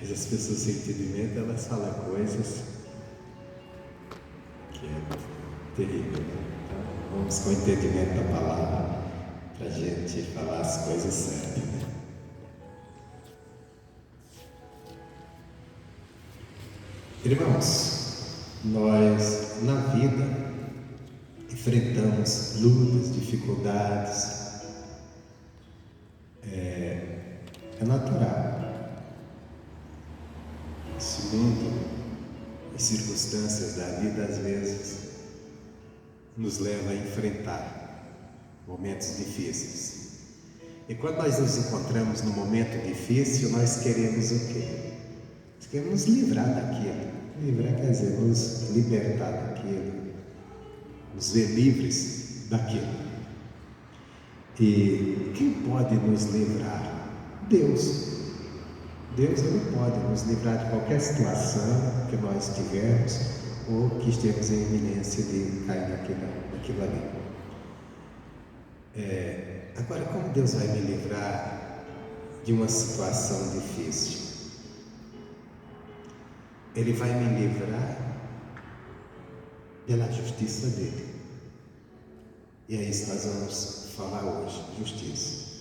Mas as pessoas sem entendimento, elas falam coisas que é terrível, né? Então, vamos com o entendimento da palavra para a gente falar as coisas certas, né? Irmãos, nós na vida enfrentamos lutas, dificuldades, é natural. Esse mundo e circunstâncias da vida às vezes nos leva a enfrentar momentos difíceis. E quando nós nos encontramos num momento difícil, nós queremos o quê? Nós queremos nos livrar daquilo. Livrar quer dizer nos libertar daquilo, nos ver livres daquilo. E quem pode nos livrar? Deus. Deus, Ele pode nos livrar de qualquer situação que nós tivermos ou que estejamos em iminência de cair naquilo ali. Agora, como Deus vai me livrar de uma situação difícil? Ele vai me livrar pela justiça dele. E é isso que nós vamos falar hoje, justiça.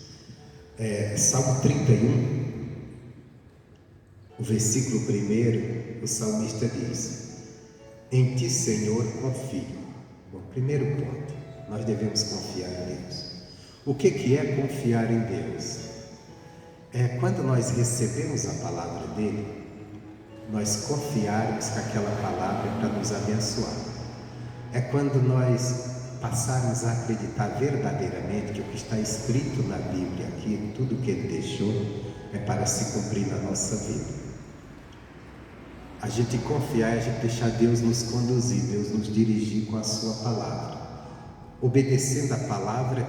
Salmo 31, o versículo 1, o salmista diz: em ti, Senhor, confio. Bom, primeiro ponto, nós devemos confiar em Deus. O que é confiar em Deus? É quando nós recebemos a palavra dele, nós confiarmos que aquela palavra é para nos abençoar. É quando nós passarmos a acreditar verdadeiramente que o que está escrito na Bíblia aqui, tudo que ele deixou, é para se cumprir na nossa vida. A gente confiar, a gente deixar Deus nos conduzir, Deus nos dirigir com a sua palavra, obedecendo a palavra,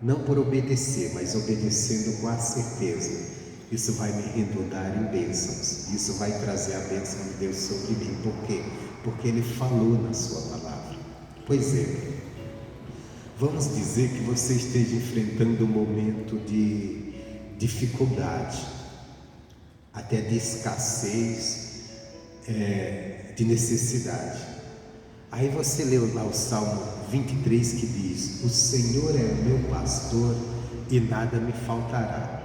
não por obedecer, mas obedecendo com a certeza. Isso vai me redundar em bênçãos, isso vai trazer a bênção de Deus sobre mim. Por quê? Porque Ele falou na sua palavra. Pois é, vamos dizer que você esteja enfrentando um momento de dificuldade, até de escassez, de necessidade. Aí você leu lá o Salmo 23 que diz: o Senhor é o meu pastor e nada me faltará.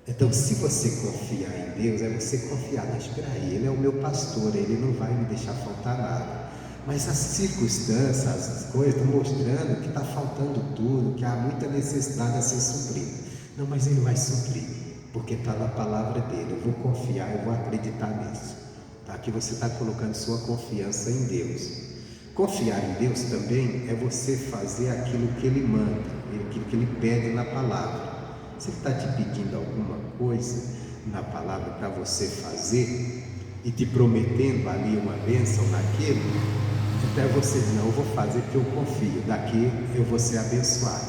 Então, se você confiar em Deus, é você confiar, mas espera aí, Ele é o meu pastor, Ele não vai me deixar faltar nada. Mas as circunstâncias, as coisas estão mostrando que está faltando tudo, que há muita necessidade a ser suprida. Não, mas Ele vai suprir, porque está na palavra dele. Eu vou confiar, eu vou acreditar nisso. Tá? Aqui você está colocando sua confiança em Deus. Confiar em Deus também é você fazer aquilo que Ele manda, aquilo que Ele pede na palavra. Se Ele está te pedindo alguma coisa na palavra para você fazer e te prometendo ali uma bênção naquilo, então você diz: não, eu vou fazer porque eu confio, daqui eu vou ser abençoado.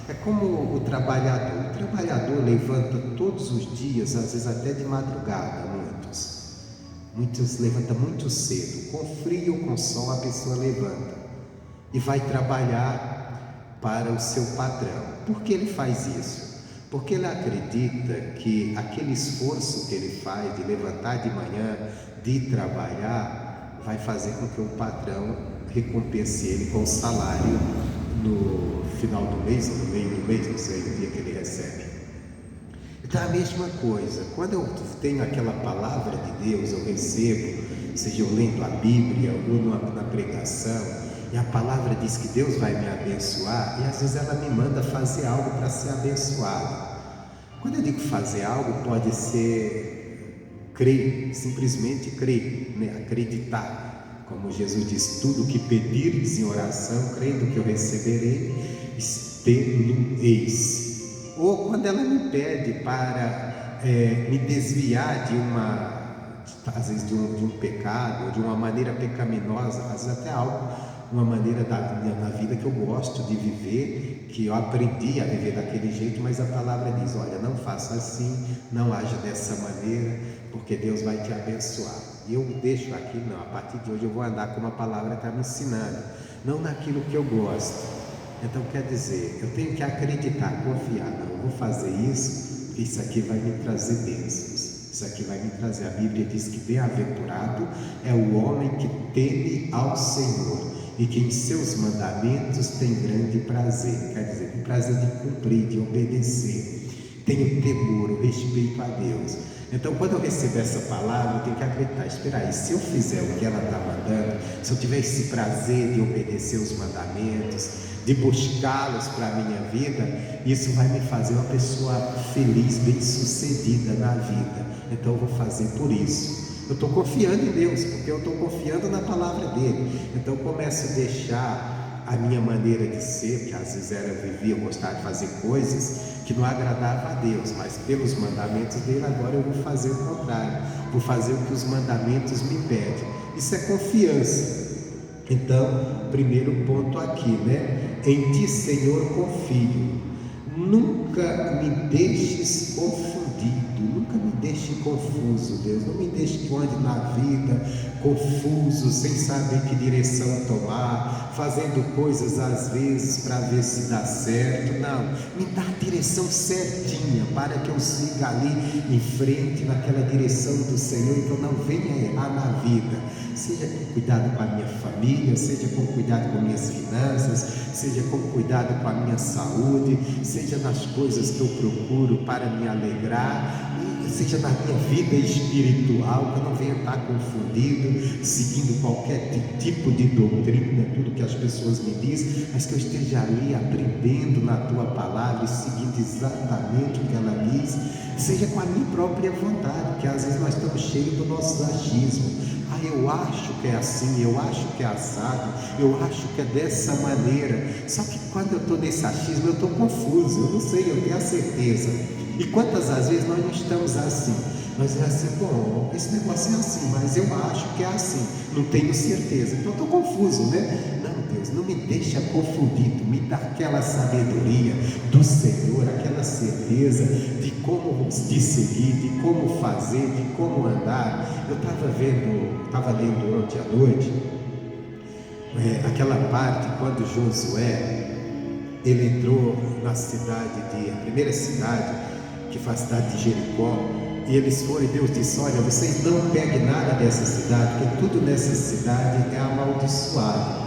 É como o trabalhador levanta todos os dias, às vezes até de madrugada, muitos levantam muito cedo, com frio ou com sol a pessoa levanta e vai trabalhar para o seu patrão. Por que ele faz isso? Porque ele acredita que aquele esforço que ele faz de levantar de manhã, de trabalhar, vai fazer com que o patrão recompense ele com o salário no final do mês, ou no meio do mês, não sei, o dia que ele recebe. Então a mesma coisa, quando eu tenho aquela palavra de Deus, eu recebo, seja eu lendo a Bíblia ou na pregação, e a palavra diz que Deus vai me abençoar, e às vezes ela me manda fazer algo para ser abençoado. Quando eu digo fazer algo, pode ser crer, simplesmente crer, né? Acreditar, como Jesus diz: tudo que pedires em oração, crendo que eu receberei, tê-lo-eis. Ou quando ela me pede para me desviar às vezes de um pecado, ou de uma maneira pecaminosa, às vezes até uma maneira da vida que eu gosto de viver, que eu aprendi a viver daquele jeito, mas a palavra diz: olha, não faça assim, não haja dessa maneira, porque Deus vai te abençoar. E eu deixo aqui, não, a partir de hoje eu vou andar como a palavra está me ensinando, não naquilo que eu gosto. Então quer dizer, eu tenho que acreditar, confiar, não, eu vou fazer isso, porque isso aqui vai me trazer bênçãos. Isso aqui vai me trazer. A Bíblia diz que bem-aventurado é o homem que teme ao Senhor e que em seus mandamentos tem grande prazer. Quer dizer, tem prazer de cumprir, de obedecer. Tenho temor, o respeito a Deus. Então, quando eu receber essa palavra, eu tenho que acreditar, espera aí, se eu fizer o que ela está mandando, se eu tiver esse prazer de obedecer os mandamentos, de buscá-los para a minha vida, isso vai me fazer uma pessoa feliz, bem-sucedida na vida. Então eu vou fazer por isso. Eu estou confiando em Deus, porque eu estou confiando na palavra dele. Então eu começo a deixar a minha maneira de ser, que às vezes eu gostava de fazer coisas que não agradava a Deus, mas pelos mandamentos dele, agora eu vou fazer o contrário, vou fazer o que os mandamentos me pedem. Isso é confiança. Então, primeiro ponto aqui, né? Em ti, Senhor, confio. Nunca me deixes confundido, nunca me deixe confuso, Deus. Não me deixe que eu ande na vida confuso, sem saber que direção tomar, fazendo coisas às vezes para ver se dá certo. Não, me dá a direção certinha para que eu siga ali em frente naquela direção do Senhor e que eu não venha errar na vida. Seja com cuidado com a minha família, seja com cuidado com minhas finanças, seja com cuidado com a minha saúde, seja nas coisas que eu procuro para me alegrar, seja na minha vida espiritual, que eu não venha estar confundido, seguindo qualquer tipo de doutrina, tudo que as pessoas me dizem, mas que eu esteja ali aprendendo na tua palavra e seguindo exatamente o que ela diz, seja com a minha própria vontade, que às vezes nós estamos cheios do nosso achismo. Eu acho que é assim, eu acho que é assado, eu acho que é dessa maneira. Só que quando eu estou nesse achismo, eu estou confuso, eu não sei, eu tenho a certeza. E quantas às vezes nós não estamos assim? Nós é assim, bom, esse negócio é assim, mas eu acho que é assim, não tenho certeza, então eu estou confuso, né? Não, Deus, não me deixa confundido, me dá aquela sabedoria do Senhor, aquela certeza de como de seguir, de como fazer, de como andar. Eu estava lendo ontem à noite, aquela parte quando Josué, ele entrou na cidade, a primeira cidade, que foi a cidade de Jericó, e eles foram, e Deus disse, olha, vocês não peguem nada dessa cidade, porque tudo nessa cidade é amaldiçoado.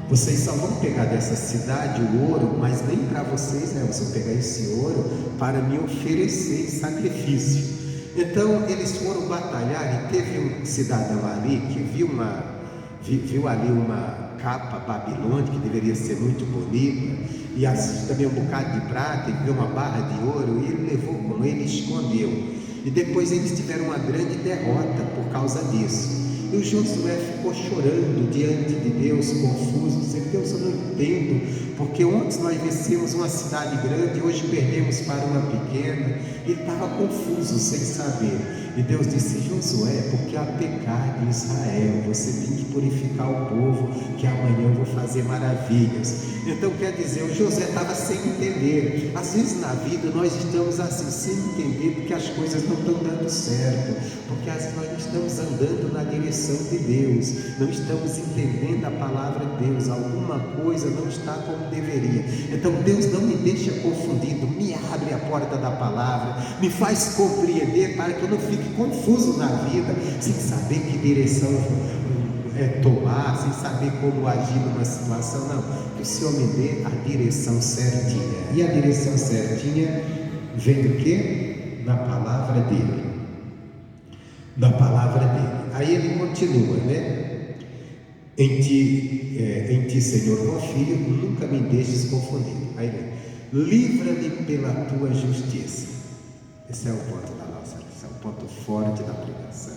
Vocês só vão pegar dessa cidade o ouro, mas nem para vocês, né? Vocês vão pegar esse ouro para me oferecer em sacrifício. Então eles foram batalhar, e teve um cidadão ali que viu ali uma capa babilônica que deveria ser muito bonita, e também um bocado de prata, e viu uma barra de ouro, e ele levou com ele e escondeu. E depois eles tiveram uma grande derrota por causa disso. E o Josué ficou chorando diante de Deus, confuso, dizendo, Deus, eu não entendo, porque ontem nós vencemos uma cidade grande, hoje perdemos para uma pequena. Ele estava confuso, sem saber. E Deus disse, Josué, porque há pecado em Israel, você tem que purificar o povo, que amanhã eu vou fazer maravilhas. Então quer dizer, o Josué estava sem entender. Às vezes na vida nós estamos assim, sem entender, porque as coisas não estão dando certo, porque às vezes nós não estamos andando na direção de Deus, não estamos entendendo a palavra de Deus, alguma coisa não está como deveria. Então Deus não me deixa confundido, me abre a porta da palavra, me faz compreender para que eu não fique confuso na vida, sem saber que direção tomar, sem saber como agir numa situação. Não, que o Senhor me dê a direção certinha. E a direção certinha vem do quê? Da palavra dele. Da palavra dele. Aí ele continua, né? Em ti, Senhor, confio, nunca me deixes confundido. Aí ele, livra-me pela tua justiça. Esse é o ponto da nossa lição, o ponto forte da pregação.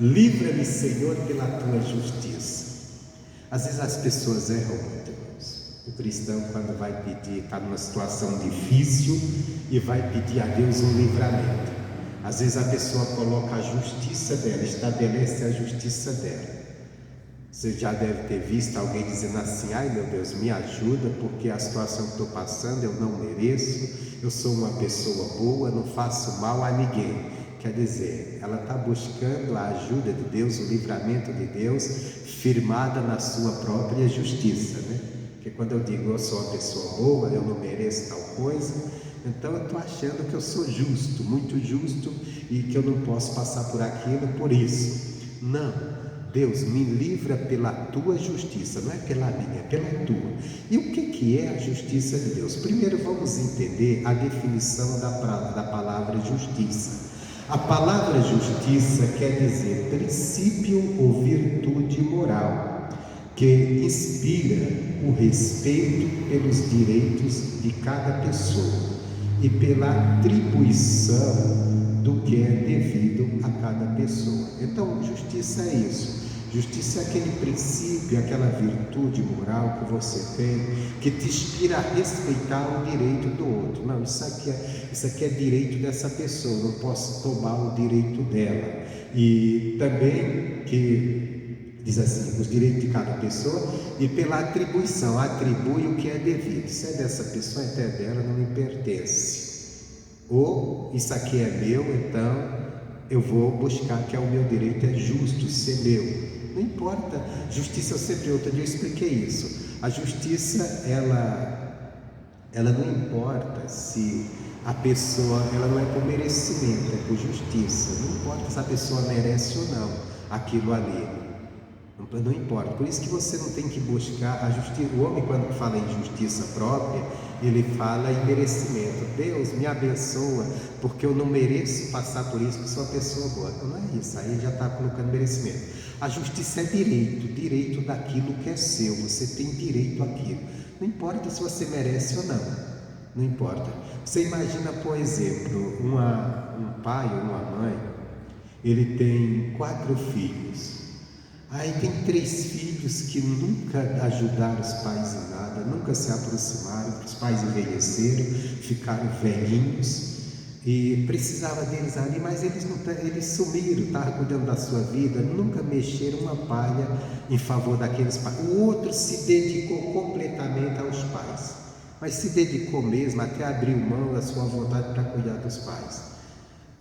Livra-me, Senhor, pela tua justiça. Às vezes as pessoas erram muito, irmãos. O cristão, quando vai pedir, está numa situação difícil e vai pedir a Deus um livramento. Às vezes a pessoa coloca a justiça dela, estabelece a justiça dela. Você já deve ter visto alguém dizendo assim, ai meu Deus, me ajuda, porque a situação que estou passando eu não mereço, eu sou uma pessoa boa, não faço mal a ninguém. Quer dizer, ela está buscando a ajuda de Deus, o livramento de Deus, firmada na sua própria justiça, né? Porque quando eu digo eu sou uma pessoa boa, eu não mereço tal coisa, Então eu estou achando que eu sou justo, muito justo, e que eu não posso passar por aquilo por isso. Não, Deus me livra pela tua justiça, não é pela minha, é pela tua. E o que é a justiça de Deus? Primeiro vamos entender a definição da palavra justiça. A palavra justiça quer dizer princípio ou virtude moral, que inspira o respeito pelos direitos de cada pessoa e pela atribuição do que é devido a cada pessoa. Então, justiça é isso. Justiça é aquele princípio, aquela virtude moral que você tem, que te inspira a respeitar o direito do outro. Não, isso aqui é direito dessa pessoa, não posso tomar o direito dela. E também que diz assim, os direitos de cada pessoa, e pela atribuição, atribui o que é devido. Se é dessa pessoa, até dela, não me pertence. Ou isso aqui é meu, então eu vou buscar que é o meu direito, é justo ser meu. Não importa, justiça eu sempre, outro dia eu expliquei isso. A justiça, ela não importa se a pessoa, ela não é por merecimento, é por justiça. Não importa se a pessoa merece ou não aquilo ali. Não importa, por isso que você não tem que buscar a justiça. O homem, quando fala em justiça própria, ele fala em merecimento. Deus me abençoa porque eu não mereço passar por isso, porque sou uma pessoa boa. Não é isso, aí já está colocando merecimento. A justiça é direito daquilo que é seu. Você tem direito àquilo, não importa se você merece ou não, não importa. Você imagina, por exemplo, um pai ou uma mãe, ele tem 4 filhos. Aí tem 3 filhos que nunca ajudaram os pais em nada, nunca se aproximaram, os pais envelheceram, ficaram velhinhos e precisava deles ali, mas eles sumiram, estavam cuidando da sua vida, nunca mexeram uma palha em favor daqueles pais. O outro se dedicou completamente aos pais, mas se dedicou mesmo, até abriu mão da sua vontade para cuidar dos pais.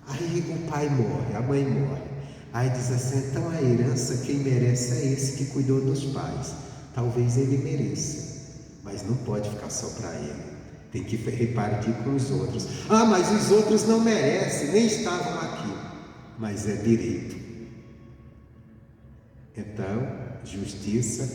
Aí o pai morre, a mãe morre. Aí diz assim, então a herança quem merece é esse que cuidou dos pais. Talvez ele mereça, mas não pode ficar só para ele, tem que repartir com os outros. Ah, mas os outros não merecem, nem estavam aqui. Mas é direito. Então, justiça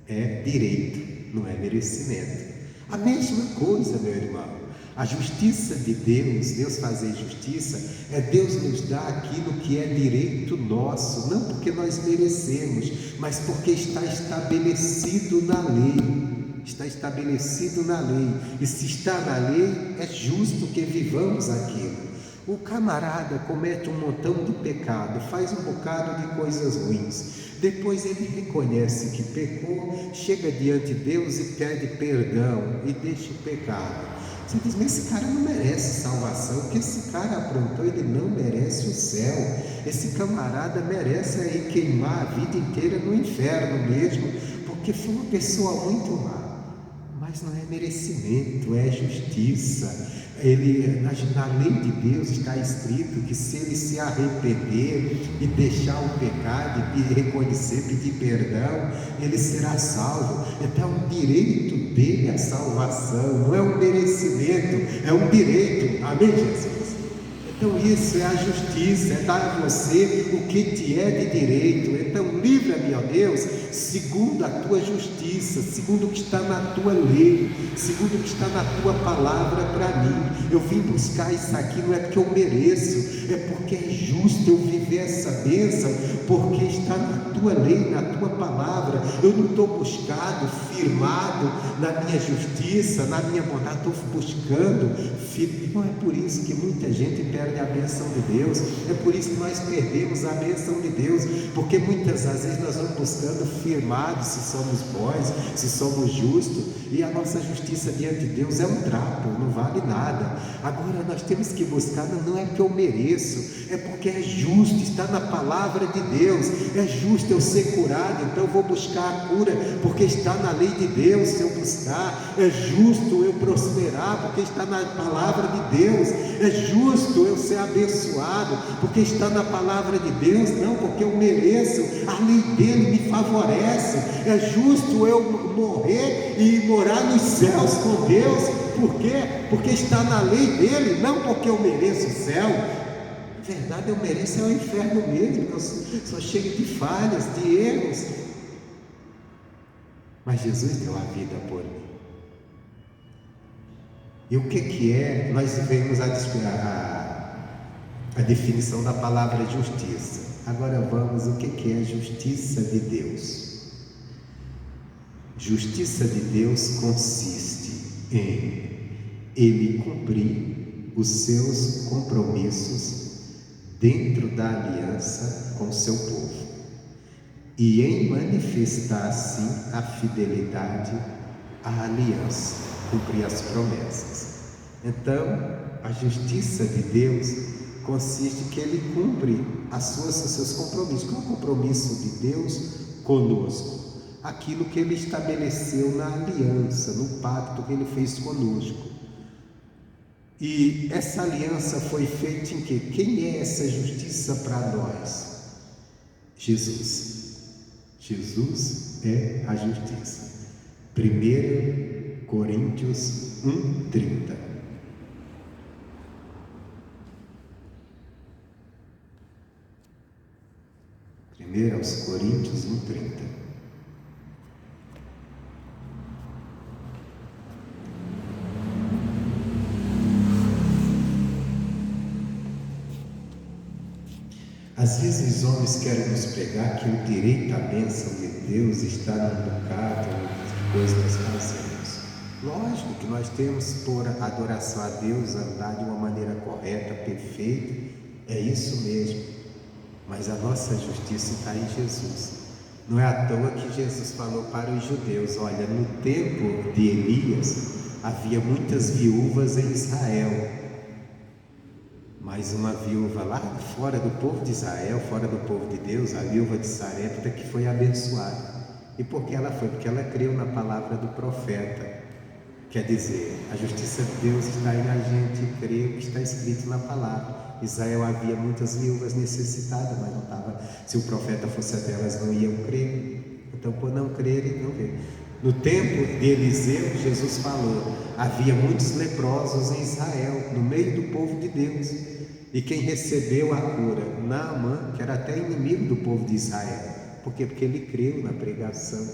é direito, não é merecimento. A mesma coisa, meu irmão. A justiça de Deus, Deus fazer justiça, é Deus nos dar aquilo que é direito nosso, não porque nós merecemos, mas porque está estabelecido na lei. Está estabelecido na lei, e se está na lei, é justo que vivamos aquilo. O camarada comete um montão de pecado, faz um bocado de coisas ruins, depois ele reconhece que pecou, chega diante de Deus e pede perdão e deixa o pecado. Você diz, mas esse cara não merece salvação, o que esse cara aprontou, ele não merece o céu. Esse camarada merece aí queimar a vida inteira no inferno mesmo, porque foi uma pessoa muito má. Mas não é merecimento, é justiça. Na lei de Deus está escrito que se ele se arrepender e deixar o pecado e reconhecer, pedir perdão, ele será salvo. Então é um direito dele a salvação, não é um merecimento, é um direito. Amém, Jesus? Então isso é a justiça, é dar a você o que te é de direito. Então livra-me, ó Deus, segundo a tua justiça, segundo o que está na tua lei, segundo o que está na tua palavra para mim. Eu vim buscar isso aqui, não é porque eu mereço, é porque é justo eu viver essa bênção, porque está na tua lei, na tua palavra. Eu não estou buscado, firmado na minha justiça, na minha bondade, estou buscando. Não é por isso que muita gente perde a bênção de Deus, é por isso que nós perdemos a bênção de Deus, porque muitas vezes nós vamos buscando firmados se somos bons, se somos justos, e a nossa justiça diante de Deus é um trapo, não vale nada. Agora nós temos que buscar, não é porque eu mereço, é porque é justo, está na palavra de Deus, é justo eu ser curado, então eu vou buscar a cura, porque está na lei de Deus. Se eu buscar, é justo eu prosperar, porque está na palavra de Deus, é justo eu ser abençoado, porque está na palavra de Deus, não porque eu mereço, a lei dele me favorece. É justo eu morrer e morar nos céus com Deus, por quê? Porque está na lei dele, não porque eu mereço o céu. Na verdade, eu mereço o inferno mesmo, porque eu sou cheio de falhas, de erros. Mas Jesus deu a vida por mim. E o que é? Nós vemos a definição da palavra justiça. Agora vamos, o que é justiça de Deus? Justiça de Deus consiste em Ele cumprir os seus compromissos dentro da aliança com o seu povo e em manifestar assim a fidelidade à aliança, cumprir as promessas. Então, a justiça de Deus consiste que Ele cumpre os seus compromissos. Qual é o compromisso de Deus conosco? Aquilo que Ele estabeleceu na aliança, no pacto que Ele fez conosco. E essa aliança foi feita em quê? Quem é essa justiça para nós? Jesus. Jesus é a justiça. 1 Coríntios 1:30. 1 Coríntios 1:30. Às vezes os homens querem nos pregar que o direito à bênção de Deus está no bocado de coisas que nós fazemos. Lógico que nós temos por adoração a Deus andar de uma maneira correta, perfeita, é isso mesmo. Mas a nossa justiça está em Jesus. Não é à toa que Jesus falou para os judeus: olha, no tempo de Elias havia muitas viúvas em Israel, mas uma viúva lá fora do povo de Israel, fora do povo de Deus, a viúva de Sarepta, que foi abençoada. E por que ela foi? Porque ela creu na palavra do profeta. Quer dizer, a justiça de Deus está em a gente crer o que está escrito na palavra. Israel havia muitas viúvas necessitadas, mas não estava. Se o profeta fosse a delas, não iam crer. Então, por não crerem, não vê. No tempo de Eliseu, Jesus falou: havia muitos leprosos em Israel, no meio do povo de Deus. E quem recebeu a cura? Naamã, que era até inimigo do povo de Israel. Por quê? Porque ele creu na pregação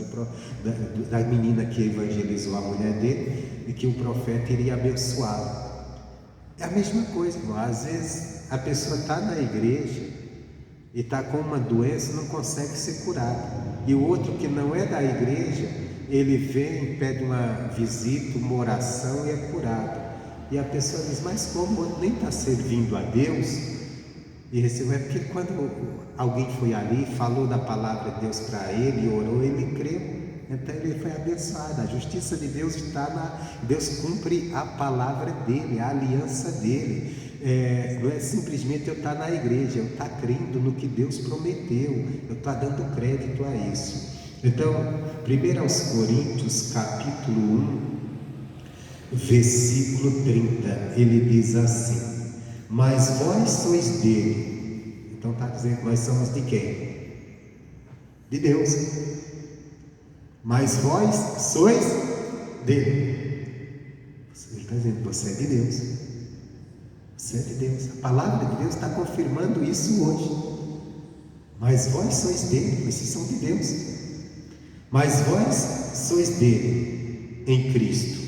da menina que evangelizou a mulher dele e que o profeta iria abençoá-la. É a mesma coisa, irmão. Às vezes a pessoa está na igreja e está com uma doença e não consegue ser curada. E o outro que não é da igreja, ele vem, pede uma visita, uma oração e é curado. E a pessoa diz: mas como o outro nem está servindo a Deus? E recebeu, é porque quando alguém foi ali, falou da palavra de Deus para ele, orou, ele creu, então ele foi abençoado. A justiça de Deus está Deus cumpre a palavra dele, a aliança dele. Não é simplesmente eu estar na igreja, eu estar crendo no que Deus prometeu, eu estar dando crédito a isso. Então, 1 Coríntios capítulo 1, versículo 30, ele diz assim: mas vós sois dele. Então está dizendo que nós somos de quem? De Deus. Mas vós sois dele. Ele está dizendo: você é de Deus. Você é de Deus. A palavra de Deus está confirmando isso hoje. Mas vós sois dele, vocês são de Deus. Mas vós sois dele em Cristo.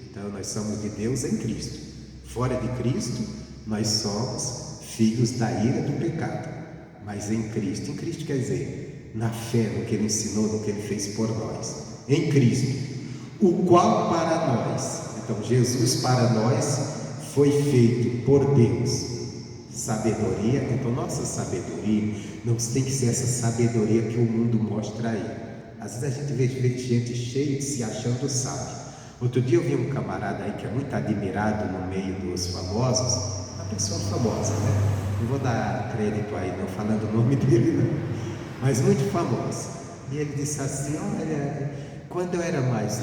Então nós somos de Deus em Cristo. Fora de Cristo, nós somos filhos da ira do pecado. Mas em Cristo quer dizer, na fé, no que Ele ensinou, no que Ele fez por nós. Em Cristo, o qual para nós, então Jesus para nós foi feito por Deus sabedoria. Então nossa sabedoria não tem que ser essa sabedoria que o mundo mostra aí. Às vezes a gente vê gente cheia de se achando sábio. Outro dia eu vi um camarada aí que é muito admirado no meio dos famosos, uma pessoa famosa, né? Não vou dar crédito aí, não falando o nome dele, não, mas muito famoso. E ele disse assim: olha, quando eu era mais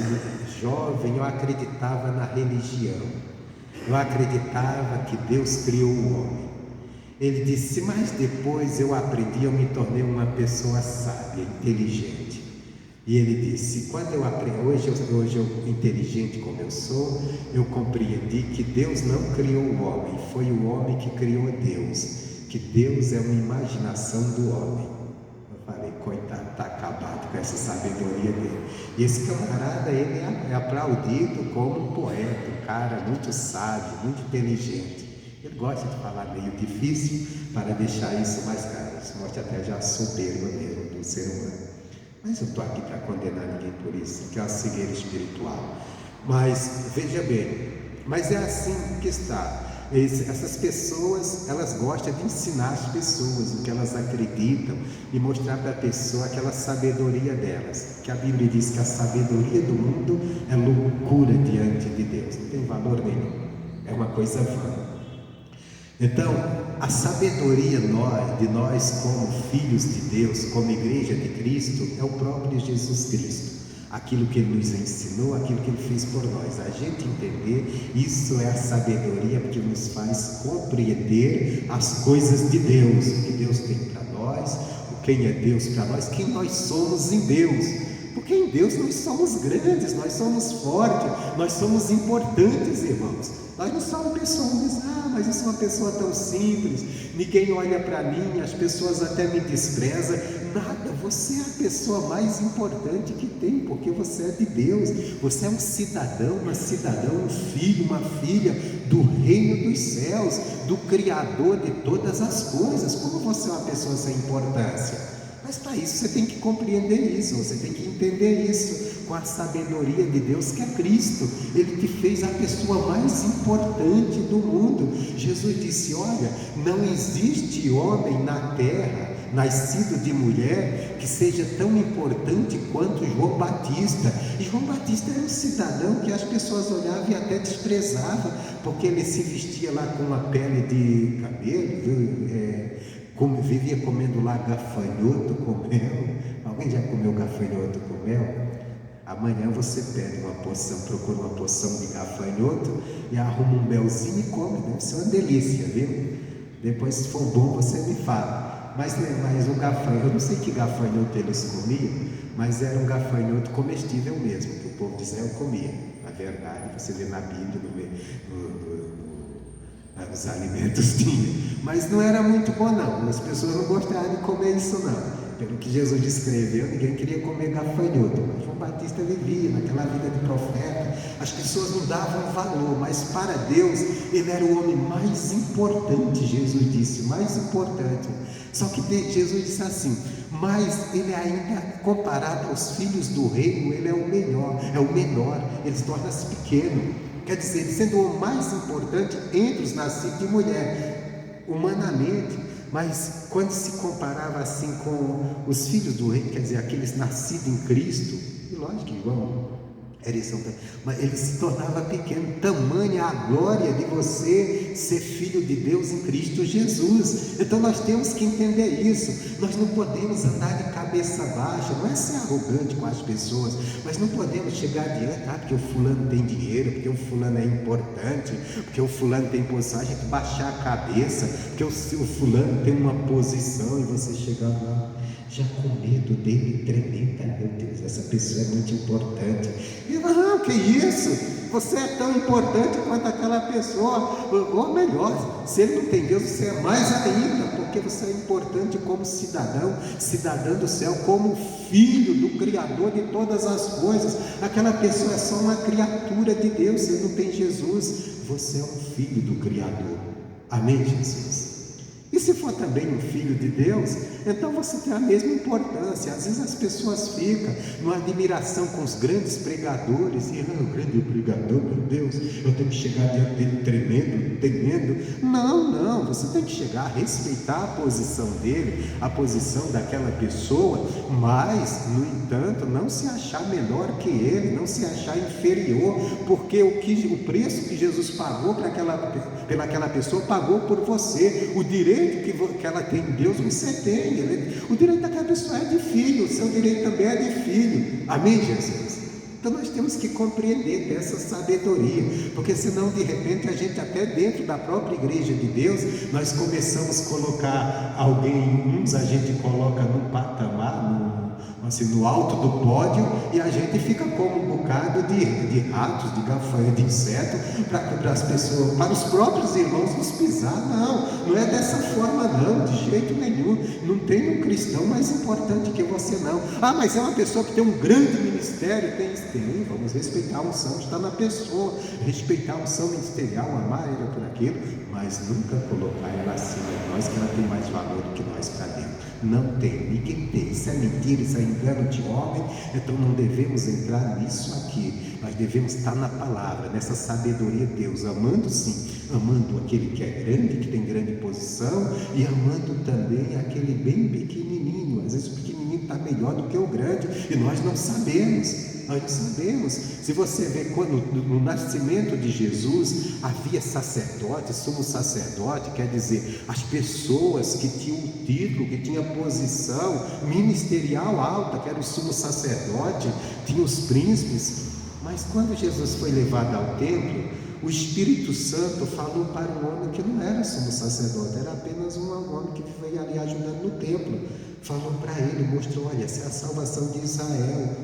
jovem, eu acreditava na religião, eu acreditava que Deus criou o homem. Ele disse: mas depois eu aprendi, eu me tornei uma pessoa sábia, inteligente. E ele disse: quando eu aprendi, hoje eu, inteligente como eu sou, eu compreendi que Deus não criou o homem, foi o homem que criou Deus, que Deus é uma imaginação do homem. Eu falei: coitado, está acabado com essa sabedoria dele. E esse camarada, ele é aplaudido como um poeta, um cara muito sábio, muito inteligente. Ele gosta de falar meio difícil para deixar isso mais claro. Isso mostra até já a soberba mesmo do ser humano. Mas eu estou aqui para condenar ninguém por isso, que é uma cegueira espiritual. Mas, veja bem, mas é assim que está. Essas pessoas, elas gostam de ensinar as pessoas o que elas acreditam e mostrar para a pessoa aquela sabedoria delas, que a Bíblia diz que a sabedoria do mundo é loucura diante de Deus, não tem valor nenhum, é uma coisa vã. Então, a sabedoria de nós como filhos de Deus, como igreja de Cristo, é o próprio Jesus Cristo. Aquilo que Ele nos ensinou, aquilo que Ele fez por nós. A gente entender, isso é a sabedoria que nos faz compreender as coisas de Deus, o que Deus tem para nós, quem é Deus para nós, quem nós somos em Deus. Porque em Deus nós somos grandes, nós somos fortes, nós somos importantes, irmãos. Nós não somos pessoas, mas eu sou uma pessoa tão simples, ninguém olha para mim, as pessoas até me desprezam. Nada, você é a pessoa mais importante que tem, porque você é de Deus, você é um cidadão, uma cidadã, um filho, uma filha do reino dos céus, do Criador de todas as coisas. Como você é uma pessoa sem importância? Mas para isso você tem que compreender isso, você tem que entender isso com a sabedoria de Deus, que é Cristo. Ele te fez a pessoa mais importante do mundo. Jesus disse: olha, não existe homem na terra, nascido de mulher, que seja tão importante quanto João Batista. E João Batista era um cidadão que as pessoas olhavam e até desprezavam, porque ele se vestia lá com uma pele de camelo, vivia comendo lá gafanhoto com mel. Alguém já comeu gafanhoto com mel? Amanhã você pede uma porção, procura uma porção de gafanhoto e arruma um melzinho e come. Deve ser uma delícia, viu? Depois, se for bom, você me fala. Mas o gafanhoto, eu não sei que gafanhoto eles comiam, mas era um gafanhoto comestível mesmo, que o povo de Israel comia. Na verdade, você vê na Bíblia, os alimentos tinha, mas não era muito bom não, as pessoas não gostavam de comer isso não. Pelo que Jesus descreveu, ninguém queria comer gafanhoto, mas João Batista vivia naquela vida de profeta, as pessoas não davam valor, mas para Deus, ele era o homem mais importante. Jesus disse, mais importante. Só que Jesus disse assim, mas ele ainda, comparado aos filhos do reino, ele é o menor, ele torna-se pequeno. Quer dizer, ele sendo o mais importante entre os nascidos de mulher, humanamente, mas quando se comparava assim com os filhos do reino, quer dizer, aqueles nascidos em Cristo, e lógico que João era isso, mas ele se tornava pequeno. Tamanha a glória de você ser filho de Deus em Cristo Jesus. Então nós temos que entender isso. Nós não podemos andar de cabeça baixa, não é ser arrogante com as pessoas, mas não podemos chegar adiante, porque o fulano tem dinheiro, porque o fulano é importante, porque o fulano tem posição, a gente baixar a cabeça, porque o fulano tem uma posição, e você chegar lá já com medo dele, tremendo. Meu Deus, essa pessoa é muito importante. E não, que isso? Você é tão importante quanto aquela pessoa, ou melhor, se ele não tem Deus, você é mais ainda, porque você é importante como cidadão do céu, como filho do Criador de todas as coisas. Aquela pessoa é só uma criatura de Deus. Se ele não tem Jesus, você é um filho do Criador. Amém, Jesus? E se for também um filho de Deus, então você tem a mesma importância. Às vezes as pessoas ficam numa admiração com os grandes pregadores, e o grande pregador, meu Deus, eu tenho que chegar diante dele temendo. Não, você tem que chegar a respeitar a posição dele, a posição daquela pessoa, mas, no entanto, não se achar menor que ele, não se achar inferior, porque o preço que Jesus pagou pelaquela pessoa, pagou por você. O direito que ela tem em Deus, você tem. O direito daquela pessoa é de filho, o seu direito também é de filho. Amém, Jesus? Então nós temos que compreender dessa sabedoria, porque senão de repente a gente até dentro da própria igreja de Deus, nós começamos a colocar alguém, uns a gente coloca num patamar, assim, no alto do pódio, e a gente fica como um bocado de ratos, de gafanhotos, de inseto, para as pessoas, para os próprios irmãos nos pisar. Não é dessa forma não, de jeito nenhum. Não tem um cristão mais importante que você não. Mas é uma pessoa que tem um grande ministério. Tem, vamos respeitar a unção que está na pessoa, respeitar a unção ministerial, amar ela por aquilo, mas nunca colocar ela acima de nós, que ela tem mais valor do que nós para Deus. Não tem, ninguém tem. Isso é mentira, isso é engano de homem. Então não devemos entrar nisso aqui. Nós devemos estar na palavra, nessa sabedoria de Deus, amando sim, amando aquele que é grande, que tem grande posição, e amando também aquele bem pequenininho. Às vezes o pequenininho está melhor do que o grande, e nós não sabemos. Nós não sabemos. Se você vê quando no nascimento de Jesus havia sacerdote, sumo sacerdote, quer dizer, as pessoas que tinham o título, que tinham a posição ministerial alta, que era o sumo sacerdote, tinha os príncipes. Mas quando Jesus foi levado ao templo, o Espírito Santo falou para um homem que não era sumo sacerdote, era apenas um homem que veio ali ajudando no templo. Falou para ele, mostrou: olha, essa é a salvação de Israel.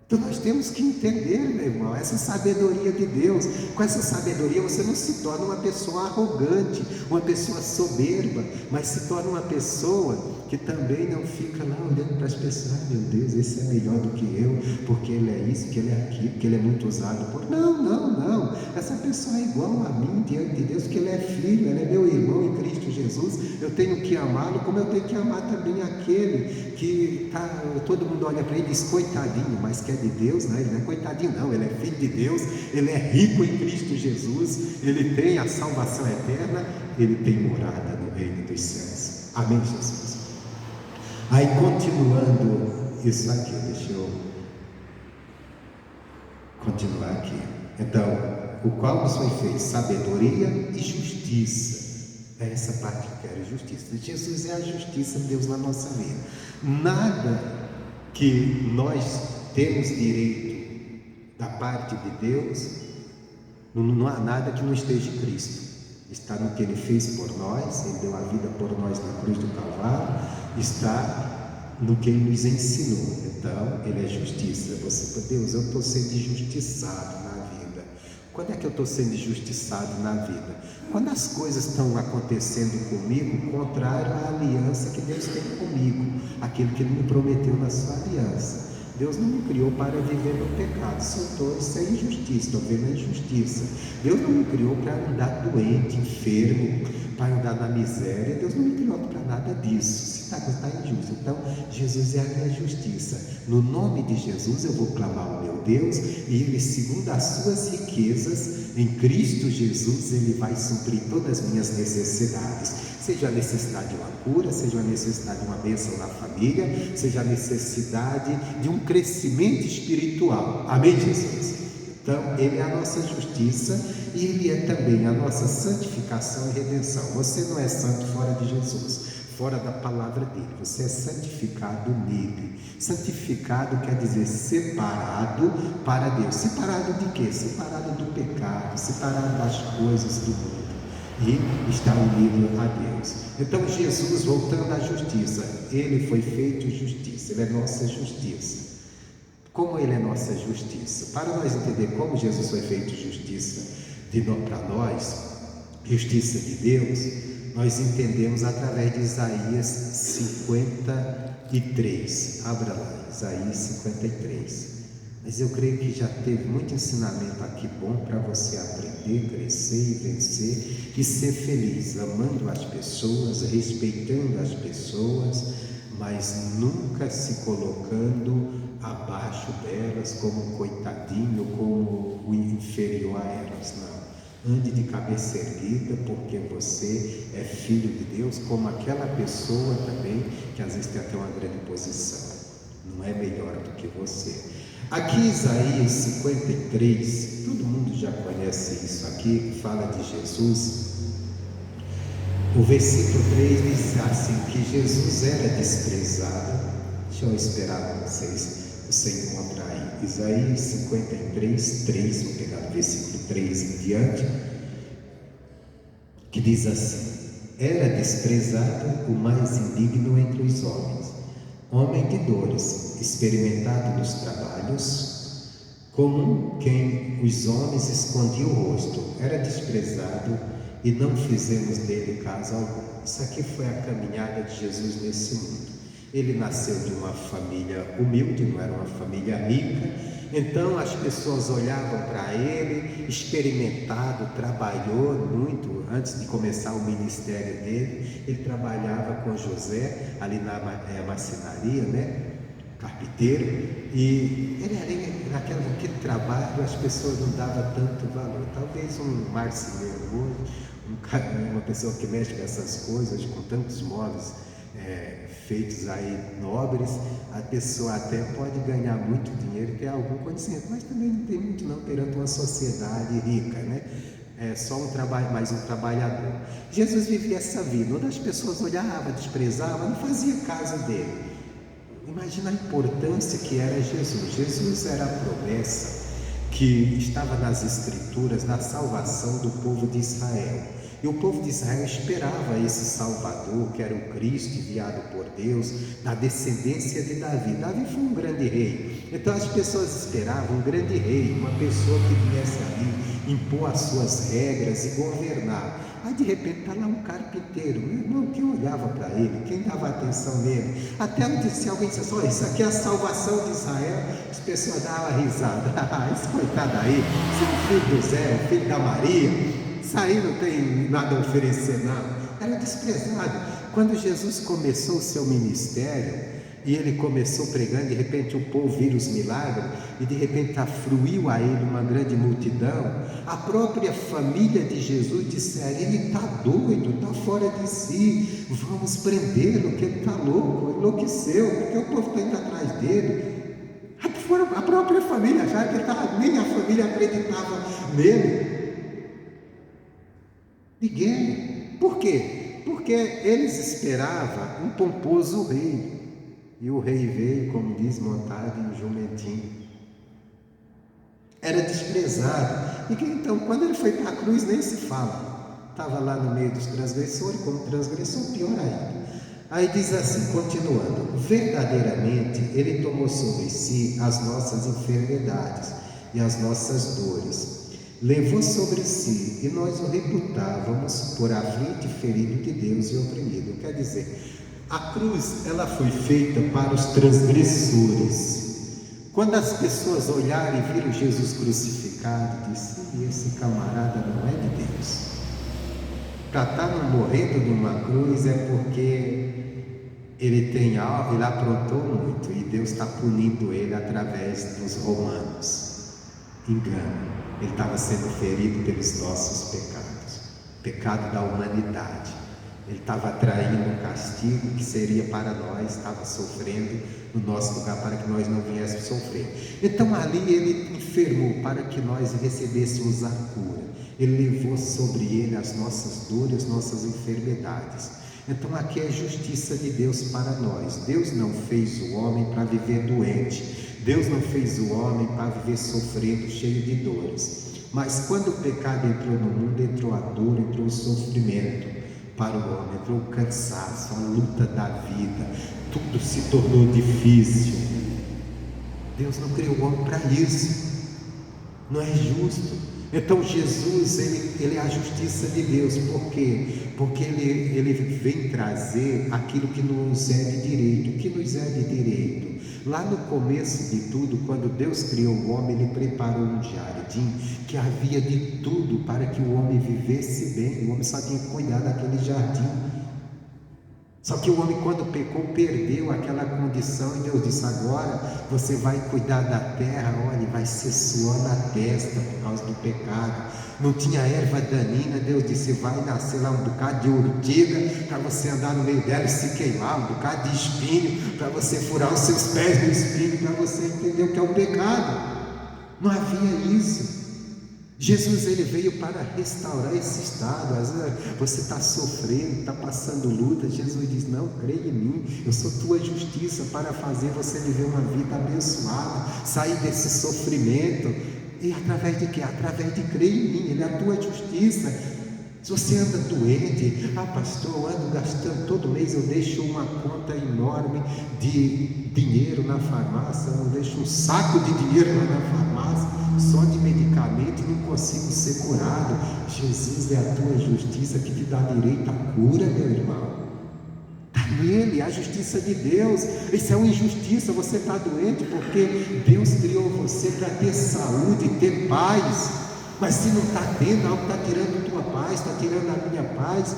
Então nós temos que entender, meu irmão, essa sabedoria de Deus. Com essa sabedoria você não se torna uma pessoa arrogante, uma pessoa soberba, mas se torna uma pessoa que também não fica lá olhando para as pessoas: meu Deus, esse é melhor do que eu, porque ele é isso, que ele é aquilo, que ele é muito usado por... Não, essa pessoa é igual a mim diante de Deus, porque ele é filho, ele é meu irmão em Cristo Jesus. Eu tenho que amá-lo, como eu tenho que amar também aquele que todo mundo olha para ele e diz: coitadinho, mas que é de Deus, né? Ele não é coitadinho não, ele é filho de Deus, ele é rico em Cristo Jesus, ele tem a salvação eterna, ele tem morada no reino dos céus. Amém, Jesus? Aí, continuando isso aqui, deixa eu continuar aqui. Então, o qual nos foi feito sabedoria e justiça. É essa parte que eu quero, justiça. Jesus é a justiça de Deus na nossa vida. Nada que nós temos direito da parte de Deus, não há nada que não esteja em Cristo. Está no que Ele fez por nós, Ele deu a vida por nós na cruz do Calvário, está no que Ele nos ensinou. Então, Ele é justiça. Você, Deus, eu estou sendo injustiçado na vida. Quando é que eu estou sendo injustiçado na vida? Quando as coisas estão acontecendo comigo contrário à aliança que Deus tem comigo, aquilo que Ele me prometeu na sua aliança. Deus não me criou para viver no pecado. Se eu estou, isso é injustiça, estou vendo a injustiça. Deus não me criou para andar doente, enfermo, para andar na miséria. Deus não me criou para nada disso. Se está injusto, então Jesus é a minha justiça. No nome de Jesus eu vou clamar ao meu Deus, e Ele, segundo as suas riquezas em Cristo Jesus, Ele vai suprir todas as minhas necessidades. Seja a necessidade de uma cura, seja a necessidade de uma bênção na família, seja a necessidade de um crescimento espiritual. Amém, Jesus? Então, Ele é a nossa justiça e Ele é também a nossa santificação e redenção. Você não é santo fora de Jesus, fora da palavra dele. Você é santificado nele. Santificado quer dizer separado para Deus. Separado de quê? Separado do pecado, separado das coisas do mundo, e está unido a Deus. Então Jesus, voltando à justiça, Ele foi feito justiça, Ele é nossa justiça. Como Ele é nossa justiça? Para nós entender como Jesus foi feito justiça para nós, justiça de Deus, nós entendemos através de Isaías 53. Abra lá, Isaías 53. Mas eu creio que já teve muito ensinamento aqui bom para você aprender, crescer e vencer e ser feliz, amando as pessoas, respeitando as pessoas, mas nunca se colocando abaixo delas como um coitadinho, como o inferior a elas. Não. Ande de cabeça erguida, porque você é filho de Deus, como aquela pessoa também que às vezes tem até uma grande posição. Não é melhor do que você. Aqui Isaías 53, todo mundo já conhece isso aqui, que fala de Jesus. O versículo 3 diz assim, que Jesus era desprezado. Deixa eu esperar você encontrar aí. Isaías 53, 3, vou pegar o versículo 3 em diante, que diz assim: era desprezado o mais indigno entre os homens, homem de dores, experimentado nos trabalhos, como quem os homens escondiam o rosto, era desprezado e não fizemos dele caso algum. Isso aqui foi a caminhada de Jesus nesse mundo. Ele nasceu de uma família humilde, não era uma família rica, então as pessoas olhavam para ele, experimentado, trabalhou muito antes de começar o ministério dele. Ele trabalhava com José ali na marcenaria, né? Carpinteiro, e ele ali naquele trabalho as pessoas não davam tanto valor. Talvez um marceneiro hoje, uma pessoa que mexe com essas coisas, com tantos móveis feitos aí nobres, a pessoa até pode ganhar muito dinheiro, ter algum conhecimento, mas também não tem muito não perante uma sociedade rica, né? É só um trabalho, mais um trabalhador. Jesus vivia essa vida, onde as pessoas olhavam, desprezavam, não fazia caso dele. Imagina a importância que era Jesus. Jesus era a promessa que estava nas Escrituras, na salvação do povo de Israel. E o povo de Israel esperava esse Salvador, que era o Cristo enviado por Deus, da descendência de Davi. Davi foi um grande rei. Então as pessoas esperavam um grande rei, uma pessoa que viesse ali, impor as suas regras e governar. Aí de repente está lá um carpinteiro, meu irmão, quem olhava para ele, quem dava atenção nele? Até se alguém dissesse, olha, isso aqui é a salvação de Israel, as pessoas davam risada. Esse coitado aí, esse é o filho do Zé, o filho da Maria, isso aí não tem nada a oferecer, não. Era desprezado. Quando Jesus começou o seu ministério, e ele começou pregando, de repente o povo vira os milagres, e de repente afluiu a ele uma grande multidão. A própria família de Jesus disseram, ele está doido, está fora de si, vamos prendê-lo, que ele está louco, enlouqueceu, porque o povo está indo atrás dele. A própria família, já que nem a família acreditava nele. Ninguém. Por quê? Porque eles esperavam um pomposo rei. E o rei veio, como diz, montado em um jumentinho. Era desprezado. E então, quando ele foi para a cruz, nem se fala. Estava lá no meio dos transgressores, como transgressor, pior ainda. Aí diz assim, continuando: verdadeiramente ele tomou sobre si as nossas enfermidades e as nossas dores. Levou sobre si, e nós o reputávamos por aflito e ferido de Deus e oprimido. Quer dizer, a cruz, ela foi feita para os transgressores. Quando as pessoas olharem e viram Jesus crucificado, dizem, esse camarada não é de Deus. Para estar morrendo numa cruz é porque ele tem algo, ele aprontou muito, e Deus está punindo ele através dos romanos. Engano, ele estava sendo ferido pelos nossos pecados, pecado da humanidade. Ele estava atraindo um castigo que seria para nós, estava sofrendo no nosso lugar para que nós não viéssemos sofrer. Então ali ele enfermou para que nós recebêssemos a cura. Ele levou sobre ele as nossas dores, as nossas enfermidades. Então aqui é a justiça de Deus para nós. Deus não fez o homem para viver doente. Deus não fez o homem para viver sofrendo, cheio de dores. Mas quando o pecado entrou no mundo, entrou a dor, entrou o sofrimento para o homem, entrou o cansaço, a luta da vida, tudo se tornou difícil. Deus não criou o homem para isso, não é justo. Então Jesus, ele é a justiça de Deus. Por quê? Porque ele vem trazer aquilo que nos é de direito. O que nos é de direito? Lá no começo de tudo, quando Deus criou o homem, ele preparou um jardim que havia de tudo para que o homem vivesse bem. O homem só tinha que cuidar daquele jardim. Só que o homem, quando pecou, perdeu aquela condição, e Deus disse, agora você vai cuidar da terra, olha, vai ser suor na testa por causa do pecado. Não tinha erva danina, Deus disse, vai nascer lá um bocado de urtiga, para você andar no meio dela e se queimar, um bocado de espinho, para você furar os seus pés no espinho, para você entender o que é o pecado. Não havia isso. Jesus, ele veio para restaurar esse estado. Às vezes você está sofrendo, está passando luta. Jesus diz, não, creia em mim, eu sou tua justiça para fazer você viver uma vida abençoada, sair desse sofrimento. E através de quê? Através de crer em mim. Ele é a tua justiça. Se você anda doente, pastor, eu ando gastando, todo mês eu deixo uma conta enorme de dinheiro na farmácia, eu deixo um saco de dinheiro lá na farmácia, só de medicamento, e não consigo ser curado. Jesus é a tua justiça que te dá direito à cura, meu irmão. Está nele, a justiça de Deus. Isso é uma injustiça, você está doente porque Deus criou você para ter saúde, ter paz. Mas se não está tendo, algo está tirando a tua paz, está tirando a minha paz.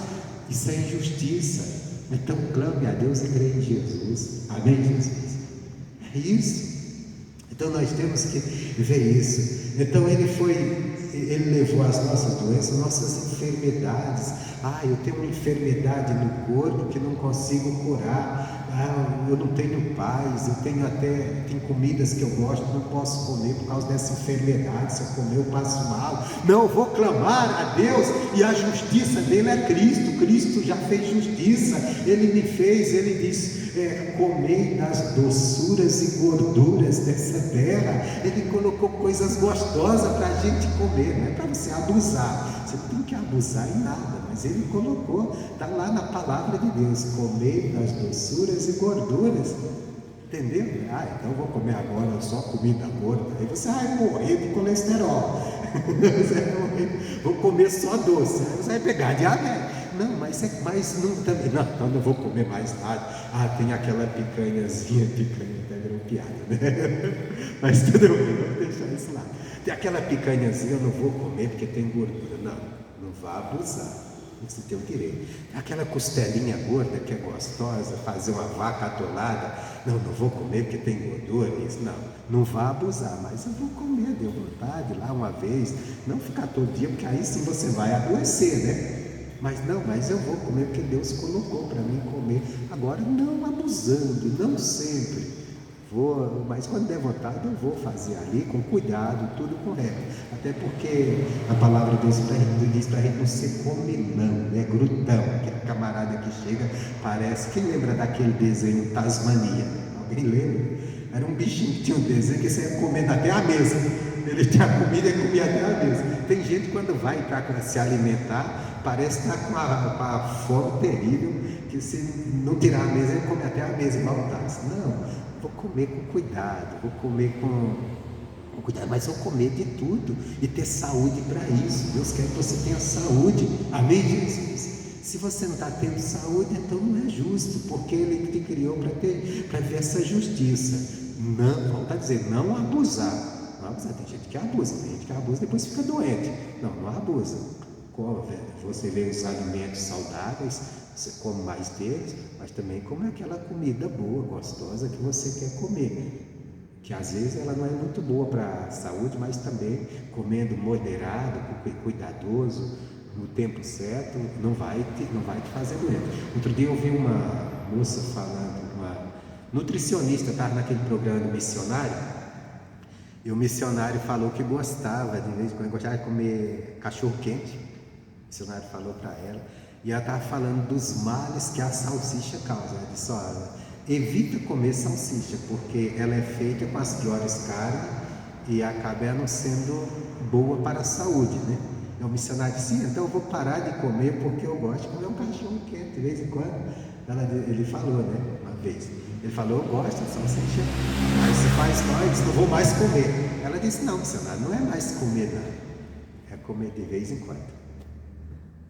Isso é injustiça. Então clame a Deus e creia em Jesus. Amém, Jesus? É isso. Então nós temos que ver isso. Então ele levou as nossas doenças, nossas enfermidades. Eu tenho uma enfermidade no corpo que não consigo curar. Eu não tenho paz, tem comidas que eu gosto, não posso comer por causa dessa enfermidade. Se eu comer, eu passo mal. Não, eu vou clamar a Deus, e a justiça dele é Cristo. Cristo já fez justiça, ele me fez, ele disse: comei das doçuras e gorduras dessa terra. Ele colocou coisas gostosas para a gente comer, não é para você abusar. Você não tem que abusar em nada, mas ele colocou, está lá na palavra de Deus: comei das doçuras e gorduras. Entendeu? Então eu vou comer agora só comida gorda. Aí você vai morrer de colesterol. Você vai morrer. Vou comer só doce. Aí você vai pegar diabetes. Não, mas não também. Não, então não vou comer mais nada. Tem aquela picanha até virou piada, né? Mas tudo bem, vamos deixar isso lá. Tem aquela picanhazinha, eu não vou comer porque tem gordura. Não vá abusar. Você tem o direito. Aquela costelinha gorda que é gostosa, fazer uma vaca atolada, não vou comer porque tem gordura. Isso não vá abusar, mas eu vou comer, deu vontade lá uma vez, não ficar todo dia, porque aí sim você vai adoecer, né? Mas eu vou comer porque Deus colocou para mim comer. Agora não abusando, não sempre. Mas quando der vontade eu vou fazer ali com cuidado, tudo correto. Até porque a palavra de Deus diz para a gente não ser comilão, né? Grutão, aquele camarada que chega, parece. Quem lembra daquele desenho Tasmania? Alguém lembra? Era um bichinho que tinha um desenho que você ia comendo até a mesa. Ele tinha comida e comia até a mesa. Tem gente quando vai para se alimentar, parece estar com a fome terrível, que se não tirar a mesa, ele come até a mesa e maltasse. Não. Vou comer com cuidado, vou comer com cuidado, mas vou comer de tudo e ter saúde para isso. Deus quer que você tenha saúde. Amém, Jesus? Se você não está tendo saúde, então não é justo, porque Ele te criou para ver essa justiça. Não, volta a dizer, não abusar. Não abusar. Tem gente que abusa, e depois fica doente. Não abusa. Você vê os alimentos saudáveis, você come mais deles, mas também come aquela comida boa, gostosa que você quer comer, que às vezes ela não é muito boa para a saúde, mas também comendo moderado, cuidadoso, no tempo certo, não vai te fazer doente. Outro dia eu vi uma moça falando, uma nutricionista, estava naquele programa do missionário, e o missionário falou que gostava, de vez em quando gostava de comer cachorro quente. O missionário falou para ela, e ela estava falando dos males que a salsicha causa. Ela disse: evita comer salsicha, porque ela é feita com as piores carnes e acaba não sendo boa para a saúde, né? E o missionário disse: então eu vou parar de comer porque eu gosto de comer um cachorro quente de vez em quando. Ele falou, né, uma vez, ele falou: eu gosto de salsicha, mas se faz mal, eu disse: não vou mais comer. Ela disse: não, missionário, não é mais comer, não, é comer de vez em quando.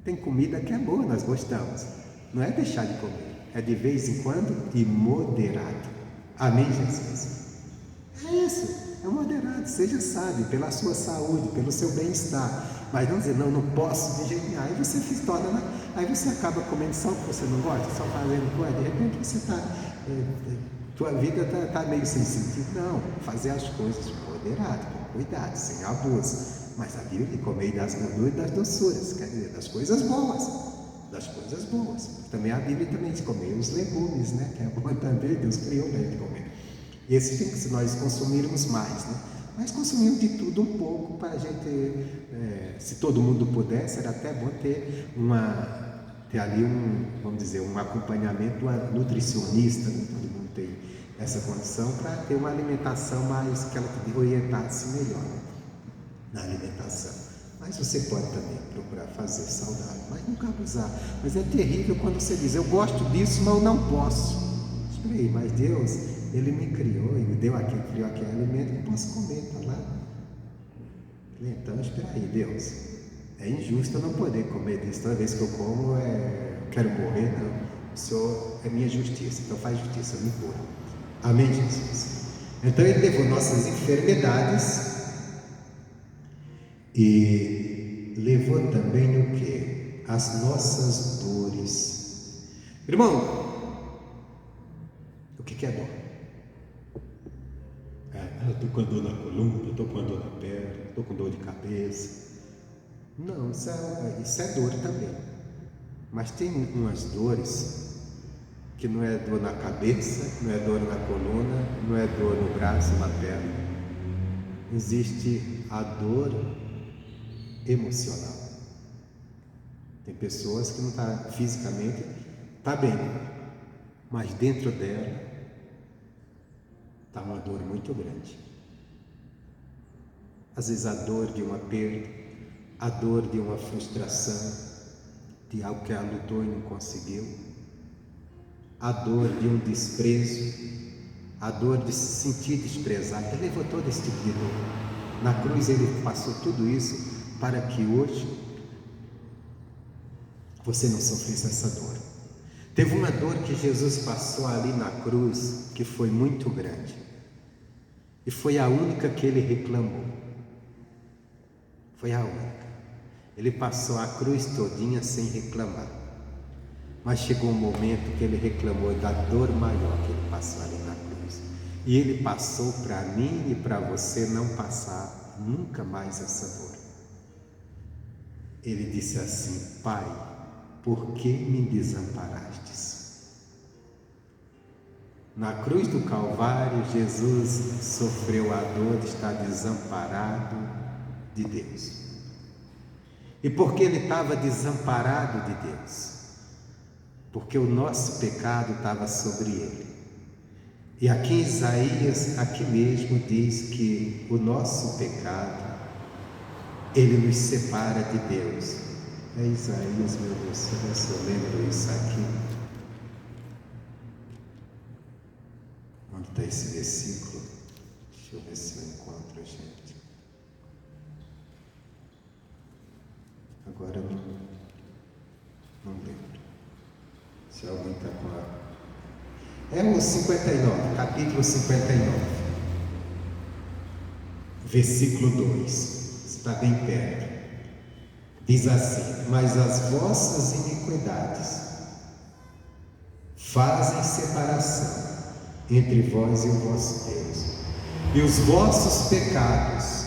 Tem comida que é boa, nós gostamos, não é deixar de comer, é de vez em quando e moderado. Amém, Jesus? É isso, é moderado, seja sábio, pela sua saúde, pelo seu bem-estar, mas não dizer: não posso de jeito nenhum. Aí você se torna, aí você acaba comendo só o que você não gosta, só fazendo coisa, de repente você tua vida está meio sem sentido. Não, fazer as coisas moderado, com cuidado, sem abuso. Mas a Bíblia diz: comer das gorduras e das doçuras, quer dizer, das coisas boas. Também a Bíblia também diz: comer os legumes, né? Que é bom também, Deus criou para gente comer. E esse tem que, se nós consumirmos mais, né? Mas consumimos de tudo um pouco para a gente, se todo mundo pudesse, era até bom ter ali vamos dizer, um acompanhamento nutricionista, né? Todo mundo tem essa condição para ter uma alimentação mais, que ela te orientasse melhor, né? Na alimentação. Mas você pode também procurar fazer saudável, mas nunca abusar. Mas é terrível quando você diz, eu gosto disso, mas eu não posso. Espera aí, mas Deus, Ele me criou e me deu aquele, criou aquele alimento que eu posso comer, está lá. Então, espera aí, Deus, é injusto eu não poder comer disso. Toda vez que eu como, eu quero morrer, não. O Senhor é minha justiça, então faz justiça, me cura. Amém, Jesus? Então Ele levou nossas enfermidades e levou também o quê? As nossas dores. Irmão, o que é dor? Eu estou com dor na coluna, eu estou com dor na perna, estou com dor de cabeça. Não, isso é dor também. Mas tem umas dores que não é dor na cabeça, não é dor na coluna, não é dor no braço, na perna. Existe a dor emocional. Tem pessoas que não estão fisicamente, está bem, mas dentro dela está uma dor muito grande. Às vezes a dor de uma perda, a dor de uma frustração, de algo que ela lutou e não conseguiu, a dor de um desprezo, a dor de se sentir desprezado. Ele levou todo esse tipo de dor. Na cruz Ele passou tudo isso para que hoje você não sofresse essa dor. Teve uma dor que Jesus passou ali na cruz que foi muito grande. E foi a única que Ele reclamou. Foi a única. Ele passou a cruz todinha sem reclamar. Mas chegou um momento que Ele reclamou da dor maior que Ele passou ali na cruz. E Ele passou para mim e para você não passar nunca mais essa dor. Ele disse assim: Pai, por que me desamparastes? Na cruz do Calvário, Jesus sofreu a dor de estar desamparado de Deus. E por que Ele estava desamparado de Deus? Porque o nosso pecado estava sobre Ele. E aqui em Isaías, aqui mesmo diz que o nosso pecado, Ele nos separa de Deus. É Isaías, meu Deus, se eu lembro isso aqui. Onde está esse versículo? Deixa eu ver se eu encontro, gente. Agora não lembro. Se alguém está com a... É o 59, capítulo 59, versículo 2. Está bem perto. Diz assim: mas as vossas iniquidades fazem separação entre vós e o vosso Deus, e os vossos pecados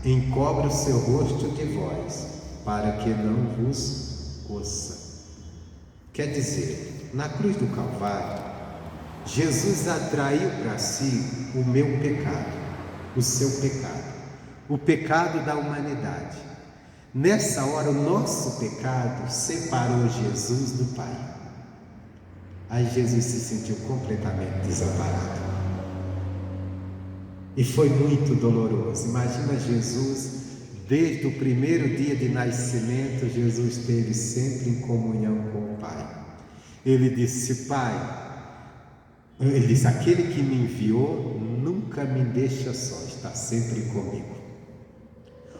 encobrem o seu rosto de vós, para que não vos ouça. Quer dizer, na cruz do Calvário, Jesus atraiu para si o meu pecado, o seu pecado, o pecado da humanidade. Nessa hora, o nosso pecado separou Jesus do Pai. Aí Jesus se sentiu completamente desamparado. E foi muito doloroso. Imagina Jesus, desde o primeiro dia de nascimento, Jesus esteve sempre em comunhão com o Pai. Ele disse: Pai, Ele disse: aquele que me enviou nunca me deixa só, está sempre comigo.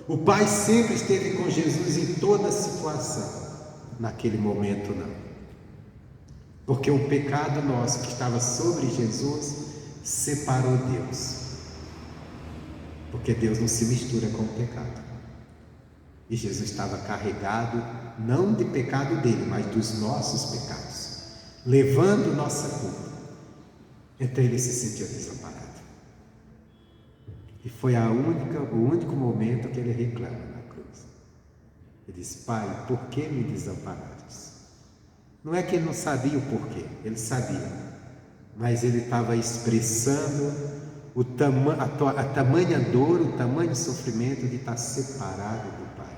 O Pai sempre esteve com Jesus em toda situação. Naquele momento não. Porque o pecado nosso que estava sobre Jesus separou Deus. Porque Deus não se mistura com o pecado. E Jesus estava carregado, não de pecado dele, mas dos nossos pecados, levando nossa culpa. Então Ele se sentiu desamparado. E foi o único momento que Ele reclama na cruz. Ele diz: Pai, por que me desamparaste? Não é que Ele não sabia o porquê, Ele sabia, mas Ele estava expressando a tamanha dor, o tamanho sofrimento de estar separado do Pai.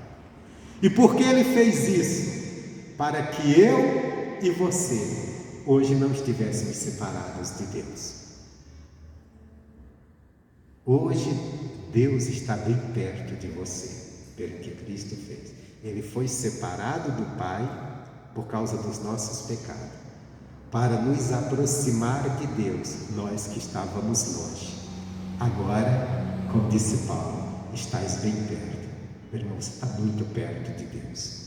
E por que Ele fez isso? Para que eu e você hoje não estivéssemos separados de Deus. Hoje Deus está bem perto de você. pelo que Cristo fez. Ele foi separado do Pai por causa dos nossos pecados, para nos aproximar de Deus, nós que estávamos longe. Agora, como disse Paulo, estás bem perto. Meu irmão, você está muito perto de Deus.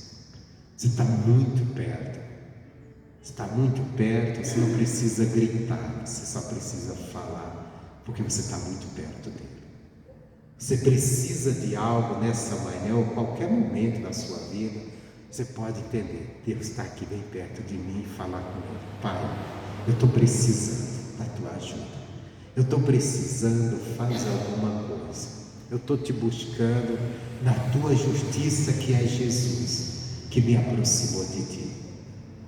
Você está muito perto. Você está muito perto, você não precisa gritar, você só precisa falar, porque você está muito perto dele. Você precisa de algo nessa manhã ou qualquer momento da sua vida, você pode entender, Deus está aqui bem perto de mim e falar comigo. Pai, eu estou precisando da tua ajuda. Eu estou precisando, faz alguma coisa. Eu estou te buscando na tua justiça, que é Jesus, que me aproximou de ti.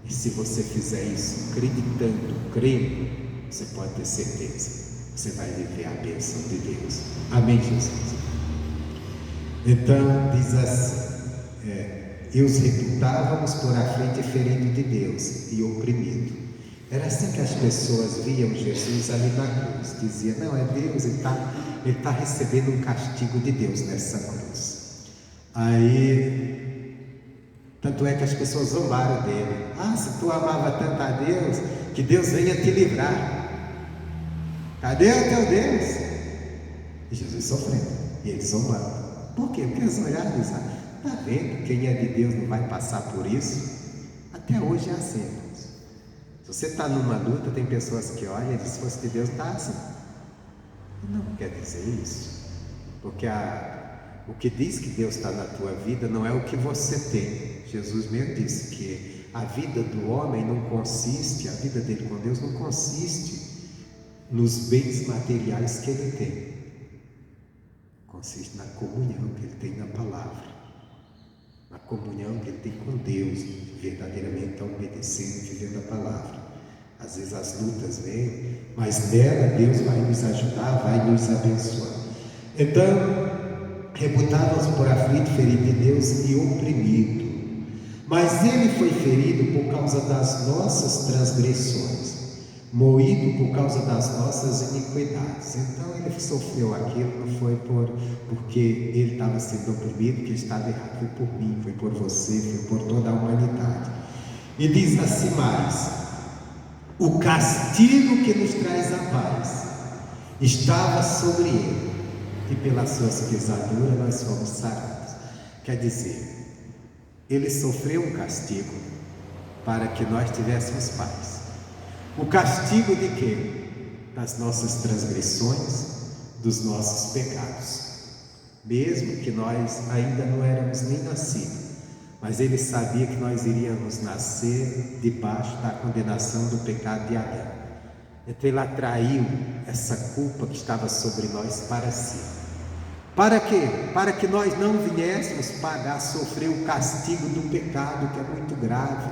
E se você fizer isso, acreditando, crendo, você pode ter certeza, você vai viver a bênção de Deus. Amém, Jesus? Então, diz assim, e os reputávamos por à frente ferido de Deus e oprimido. Era assim que as pessoas viam Jesus ali na cruz. Diziam, não, é Deus, ele está recebendo um castigo de Deus nessa cruz. Aí, tanto é que as pessoas zombaram dele. Ah, se tu amava tanto a Deus, que Deus venha te livrar. Cadê o teu Deus? E Jesus sofrendo, e eles zombando. Por quê? Porque eles olharam e disseram, está vendo, quem é de Deus não vai passar por isso? Até hoje é assim, irmãos. Se você está numa luta, tem pessoas que olham e dizem, se fosse de Deus, está assim. Não quer dizer isso, porque o que diz que Deus está na tua vida não é o que você tem. Jesus mesmo disse que a vida do homem não consiste, a vida dele com Deus não consiste nos bens materiais que ele tem. Consiste na comunhão que ele tem na palavra, na comunhão que ele tem com Deus, verdadeiramente obedecendo e vivendo a palavra. Às vezes as lutas vêm, mas nela Deus vai nos ajudar, vai nos abençoar. Então, reputávamos por aflito, ferido de Deus e oprimido. Mas ele foi ferido por causa das nossas transgressões, moído por causa das nossas iniquidades. Então ele sofreu aquilo, não foi porque ele estava sendo oprimido, que ele estava errado, foi por mim, foi por você, foi por toda a humanidade. E diz assim mais, o castigo que nos traz a paz estava sobre ele, e pelas suas pisaduras nós fomos sarados. Quer dizer, ele sofreu um castigo para que nós tivéssemos paz. O castigo de quê? Das nossas transgressões, dos nossos pecados. Mesmo que nós ainda não éramos nem nascidos, mas ele sabia que nós iríamos nascer debaixo da condenação do pecado de Adão. Então ele atraiu essa culpa que estava sobre nós para si. Para quê? Para que nós não viéssemos pagar, sofrer o castigo do pecado, que é muito grave,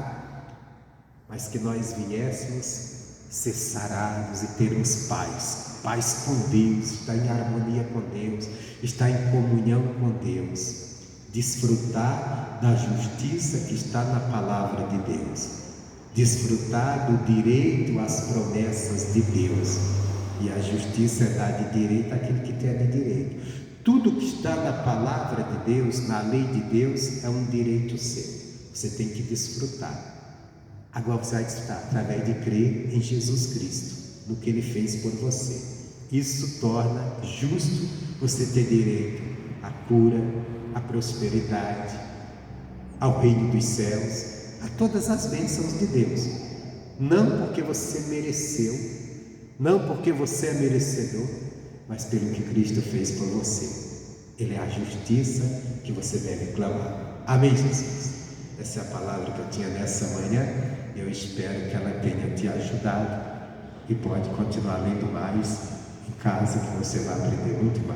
mas que nós viéssemos ser sarados e termos paz com Deus, estar em harmonia com Deus, estar em comunhão com Deus, desfrutar da justiça que está na palavra de Deus, desfrutar do direito às promessas de Deus. E a justiça é dar de direito àquilo que tem de direito. Tudo que está na palavra de Deus, na lei de Deus, é um direito seu. Você tem que desfrutar. Agora você vai desfrutar através de crer em Jesus Cristo, no que Ele fez por você. Isso torna justo você ter direito à cura, à prosperidade, ao reino dos céus, a todas as bênçãos de Deus. Não porque você mereceu, não porque você é merecedor, mas pelo que Cristo fez por você. Ele é a justiça que você deve clamar. Amém, Jesus? Essa é a palavra que eu tinha nessa manhã. Eu espero que ela tenha te ajudado, e pode continuar lendo mais em casa, que você vai aprender muito mais.